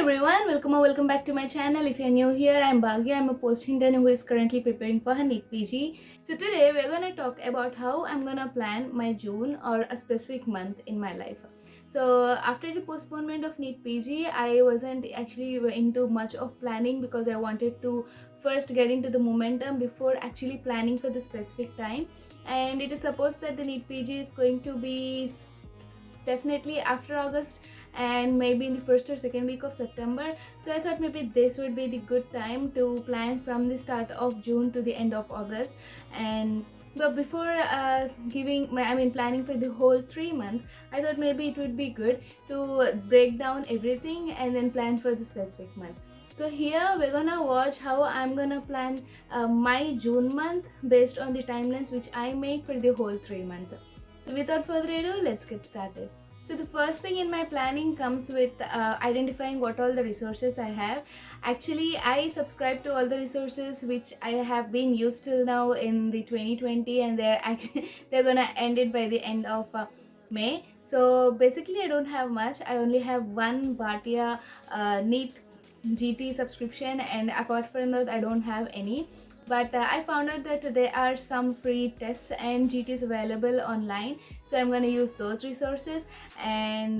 everyone, welcome or welcome back to my channel. If you're new here, I'm Bhagya. I'm a post-intern who is currently preparing for her NEET PG. So today we're gonna talk about how I'm gonna plan my June or a specific month in my life. So after the postponement of NEET PG, I wasn't actually into much of planning because I wanted to first get into the momentum before actually planning for the specific time. And it is supposed that the NEET PG is going to be definitely after August and maybe in the first or second week of September. So I thought maybe this would be the good time to plan from the start of June to the end of August. And but before planning for the whole 3 months, I thought maybe it would be good to break down everything and then plan for the specific month. So here we're gonna watch how I'm gonna plan my June month based on the timelines which I make for the whole 3 months. So without further ado, let's get started. So the first thing in my planning comes with identifying what all the resources I have. Actually, I subscribe to all the resources which I have been used till now in the 2020, and they're gonna end it by the end of May. So basically, I don't have much. I only have one Bhatia NEET GT subscription, and apart from that, I don't have any. But I found out that there are some free tests and GTs available online, so I'm going to use those resources and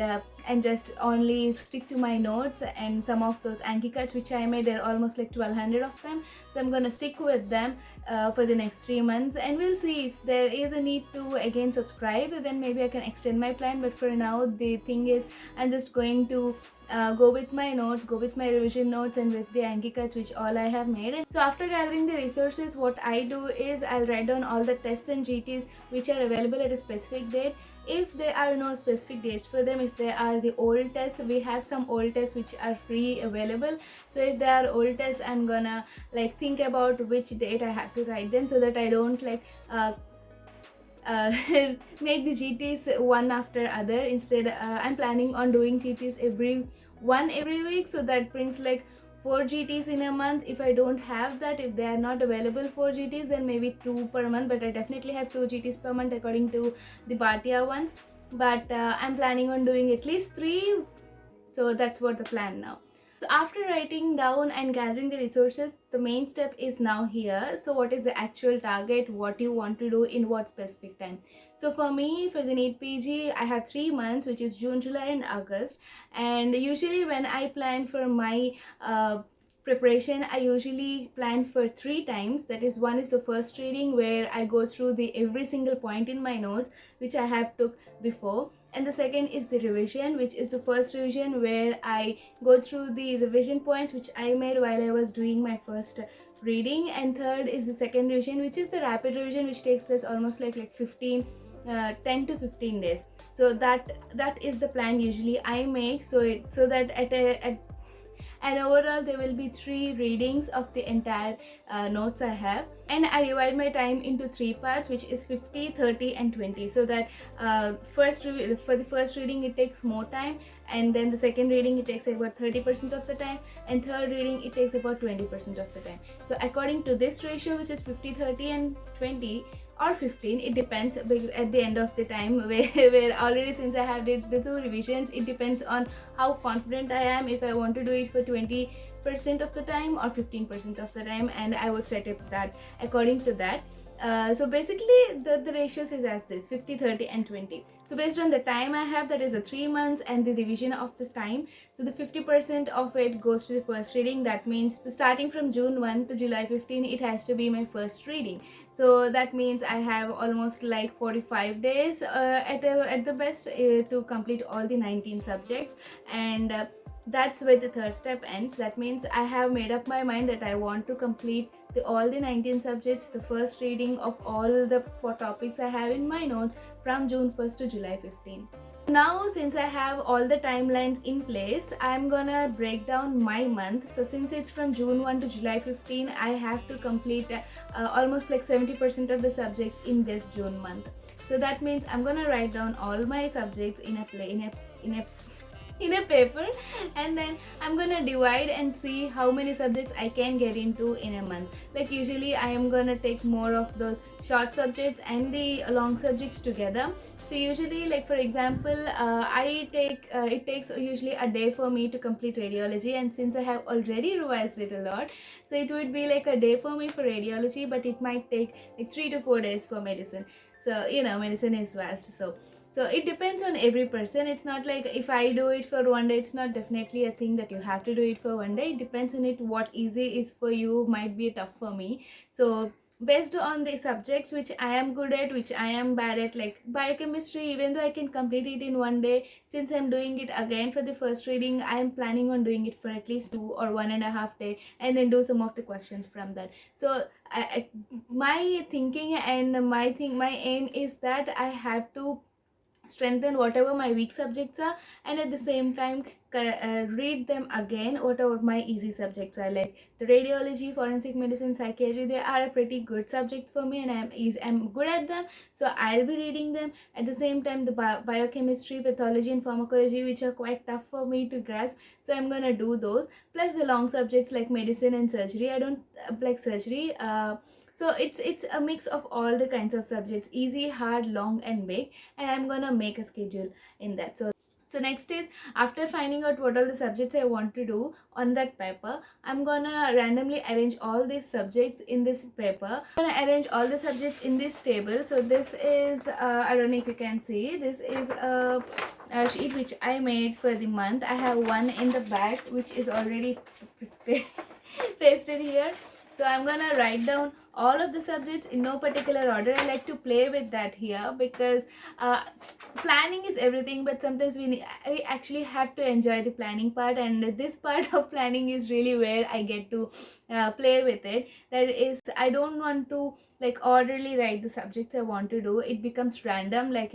just only stick to my notes and some of those Anki cards which I made. There are almost like 1200 of them, so I'm going to stick with them for the next 3 months, and we'll see if there is a need to again subscribe, then maybe I can extend my plan. But for now, the thing is, I'm just going to go with my notes, go with my revision notes, and with the Anki cards which all I have made. And so after gathering the resources, what I do is I'll write down all the tests and GTs which are available at a specific date. If there are no specific dates for them, if they are the old tests, we have some old tests which are free available. So if they are old tests, I'm gonna like think about which date I have to write them, so that I don't like make the GTs one after other. Instead, I'm planning on doing GTs every week, so that brings like 4 GTs in a month. If I don't have that, if they are not available 4 GTs, then maybe 2 per month, but I definitely have 2 GTs per month according to the Bhatia ones. But I'm planning on doing at least 3, so that's what the plan now. So after writing down and gathering the resources, the main step is now here. So what is the actual target, what you want to do in what specific time? So for me, for the NEET PG, I have 3 months, which is June, July and August. And usually when I plan for my preparation, I usually plan for 3 times. That is, one is the first reading where I go through the every single point in my notes which I have took before, and the second is the revision, which is the first revision where I go through the revision points which I made while I was doing my first reading, and third is the second revision, which is the rapid revision, which takes place almost like 10 to 15 days. So that is the plan usually I make, so that and overall there will be 3 readings of the entire notes I have, and I divide my time into 3 parts, which is 50, 30 and 20, so that for the first reading it takes more time, and then the second reading it takes about 30% of the time, and third reading it takes about 20% of the time. So according to this ratio, which is 50, 30 and 20 or 15, it depends at the end of the time, where already, since I have did the 2 revisions, it depends on how confident I am, if I want to do it for 20% of the time or 15% of the time, and I would set up that according to that. So basically the ratios is as this: 50, 30 and 20. So based on the time I have, that is the 3 months and the division of this time, so the 50% of it goes to the first reading. That means starting from June 1 to July 15, it has to be my first reading. So that means I have almost like 45 days at the best to complete all the 19 subjects, and that's where the third step ends. That means I have made up my mind that I want to complete all the 19 subjects, the first reading of all the 4 topics I have in my notes from June 1st to July 15. Now, since I have all the timelines in place, I'm gonna break down my month. So since it's from June 1 to July 15, I have to complete almost like 70% of the subjects in this June month. So that means I'm gonna write down all my subjects in a paper, and then I'm gonna divide and see how many subjects I can get into in a month. Like usually I am gonna take more of those short subjects and the long subjects together, So usually, like for example, it takes usually a day for me to complete radiology, and since I have already revised it a lot, so it would be like a day for me for radiology, but it might take like 3 to 4 days for medicine. So medicine is vast. So it depends on every person. It's not like if I do it for one day, it's not definitely a thing that you have to do it for one day. It depends on it. What easy is for you might be tough for me. So based on the subjects which I am good at, which I am bad at, like biochemistry, even though I can complete it in one day, since I'm doing it again for the first reading, I am planning on doing it for at least 2 or 1.5 day, and then do some of the questions from that. So my thinking and my aim is that I have to strengthen whatever my weak subjects are, and at the same time read them again whatever my easy subjects are, like the radiology, forensic medicine, psychiatry. They are a pretty good subject for me, and I'm good at them, so I'll be reading them. At the same time, the biochemistry, pathology and pharmacology, which are quite tough for me to grasp, so I'm gonna do those, plus the long subjects like medicine and surgery. I don't like surgery. So it's a mix of all the kinds of subjects, easy, hard, long and big, and I'm gonna make a schedule in that. So next is, after finding out what all the subjects I want to do on that paper, I'm gonna randomly arrange all these subjects in this paper. I'm gonna arrange all the subjects in this table. So this is I don't know if you can see, this is a sheet which I made for the month. I have one in the back which is already pasted here. So I'm gonna write down all of the subjects in no particular order. I like to play with that here, because planning is everything, but sometimes we actually have to enjoy the planning part, and this part of planning is really where I get to play with it. That is, I don't want to like orderly write the subjects I want to do. It becomes random, like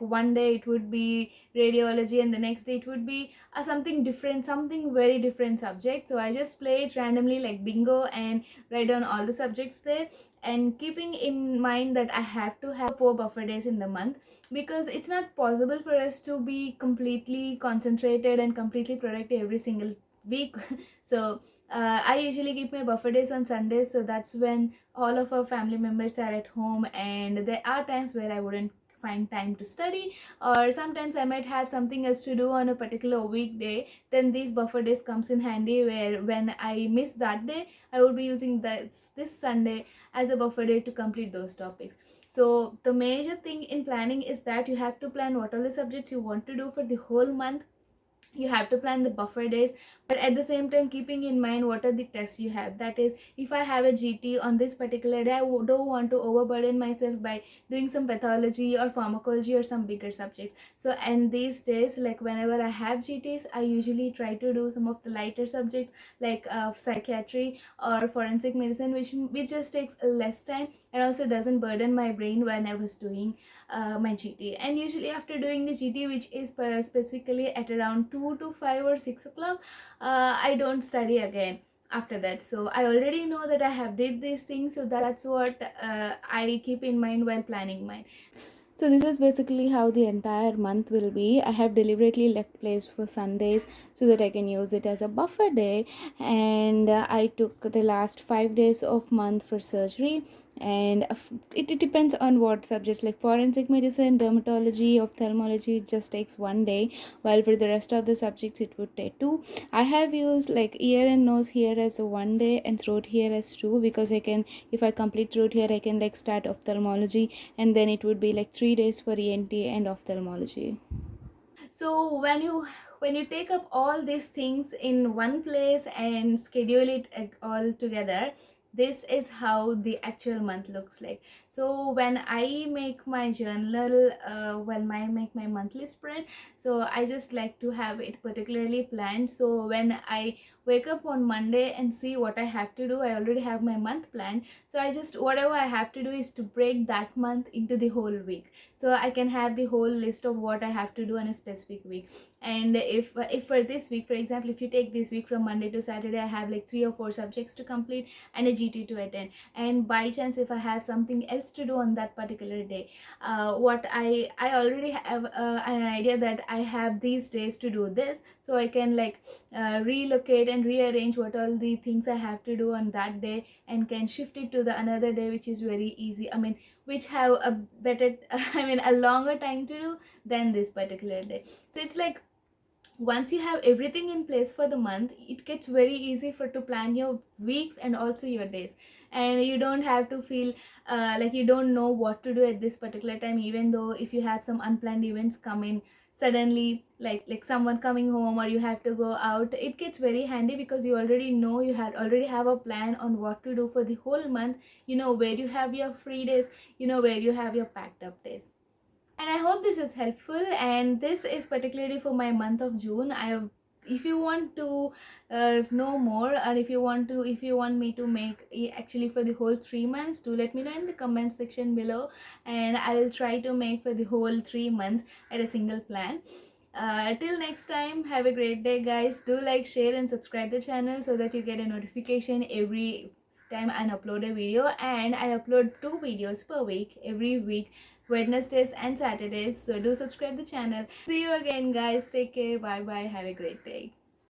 one day it would be radiology, and the next day it would be something different, something very different subject. So I just play it randomly like bingo, and write down all the subjects there, and keeping in mind that I have to have 4 buffer days in the month, because it's not possible for us to be completely concentrated and completely productive every single week. So I usually keep my buffer days on Sundays, so that's when all of our family members are at home, and there are times where I wouldn't find time to study, or sometimes I might have something else to do on a particular weekday. Then these buffer days comes in handy, where when I miss that day, I would be using this Sunday as a buffer day to complete those topics. So the major thing in planning is that you have to plan what are the subjects you want to do for the whole month. You have to plan the buffer days, but at the same time keeping in mind what are the tests you have. That is, if I have a GT on this particular day, I don't want to overburden myself by doing some pathology or pharmacology or some bigger subjects. So and these days, like whenever I have GTs, I usually try to do some of the lighter subjects, like psychiatry or forensic medicine, which just takes less time and also doesn't burden my brain when I was doing my GT. And usually after doing the GT, which is specifically at around 2 to 5 or 6 o'clock, I don't study again after that. So I already know that I have did these things, so that's what I keep in mind while planning mine. So this is basically how the entire month will be. I have deliberately left place for Sundays so that I can use it as a buffer day, and I took the last 5 days of month for surgery, and it depends on what subjects, like forensic medicine, dermatology, ophthalmology, it just takes one day, while for the rest of the subjects it would take two. I have used like ear and nose here as a one day and throat here as two, because I can, if I complete throat here, I can like start ophthalmology, and then it would be like 3 days for ENT and ophthalmology. So when you take up all these things in one place and schedule it all together, this is how the actual month looks like. So when I make my journal, when I make my monthly spread, so I just like to have it particularly planned. So when I wake up on Monday and see what I have to do, I already have my month planned. So I just, whatever I have to do is to break that month into the whole week, so I can have the whole list of what I have to do on a specific week. And if for this week, for example, if you take this week from Monday to Saturday, I have like 3 or 4 subjects to complete and a GT to attend, and by chance if I have something else to do on that particular day, what I already have an idea that I have these days to do this, so I can like relocate and can rearrange what all the things I have to do on that day and can shift it to the another day, which is very easy. I mean, which have a better I mean a longer time to do than this particular day. So it's like once you have everything in place for the month, it gets very easy for to plan your weeks and also your days, and you don't have to feel like you don't know what to do at this particular time. Even though if you have some unplanned events come in suddenly, like someone coming home or you have to go out, it gets very handy because you already know, you had already have a plan on what to do for the whole month. You know where you have your free days, you know where you have your packed up days. And I hope this is helpful, and this is particularly for my month of June. I have, if you want to know more, or if you want me to make actually for the whole 3 months, do let me know in the comment section below, and I'll try to make for the whole 3 months at a single plan. Till next time, have a great day guys. Do like, share and subscribe the channel so that you get a notification every time I upload a video. And I upload 2 videos per week every week, Wednesdays and Saturdays, so do subscribe the channel. See you again guys, take care, bye bye, have a great day.